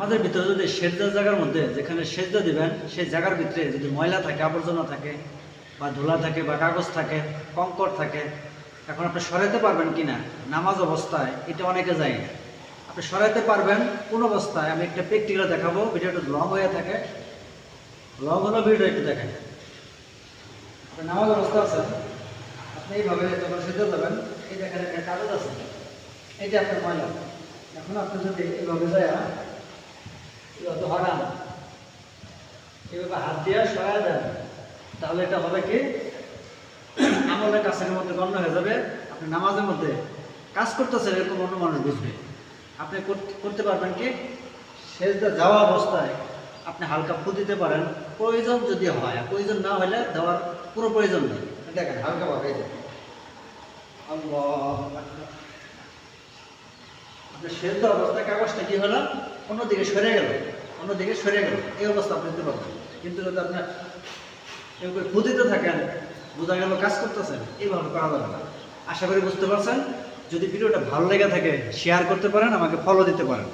নামাজের ভিতরে যদি সেজদার জায়গার মধ্যে যেখানে সেজদা দিবেন সেই জায়গার ভিতরে যদি ময়লা থাকে, আবর্জনা থাকে, বা ধুলা থাকে, বা কাগজ থাকে, কঙ্কর থাকে, এখন আপনি সরাইতে পারবেন কিনা নামাজ অবস্থায়, এটা অনেকে যায় না। আপনি সরাইতে পারবেন কোন অবস্থায়? আমি একটা প্র্যাকটিক্যাল দেখাবো, ভিডিওটা লং হয়ে থাকে, লং হলো ভিডিও একটু দেখেন। আপনি নামাজ অবস্থা আছেন, আপনি এইভাবে যখন সেজদা যাবেন, এই দেখেন একটা কাগজ আছে, এই যে আপনার ময়লা। এখন আপনি যদি এইভাবে যায় হরান এভাবে হাত দিয়ে সরাই দেন, তাহলে এটা হবে কি আমলের কাছের মধ্যে গণ্য হয়ে যাবে। আপনি নামাজের মধ্যে কাজ করতেছেন এরকম অন্য মানুষ বুঝবে। আপনি করতে পারবেন কি সেজদা যাওয়া অবস্থায় আপনি হালকা ফু দিতে পারেন, প্রয়োজন যদি হয়। প্রয়োজন না হলে দেওয়ার পুরো প্রয়োজন নেই। দেখেন হালকা ভাবে আপনার সেজদা অবস্থায় কাগজটা কি হলো, অন্যদিকে সরে গেল, অন্যদিকে সরে গেল, এই অবস্থা আপনি দিতে পারবেন। কিন্তু যদি আপনার কেউ করে ফু দিতে থাকেন, বোঝা গেল কাজ করতেছেন, এইভাবে করা যাবে না। আশা করি বুঝতে পারছেন। যদি ভিডিওটা ভালো লেগে থাকে শেয়ার করতে পারেন, আমাকে ফলো দিতে পারেন।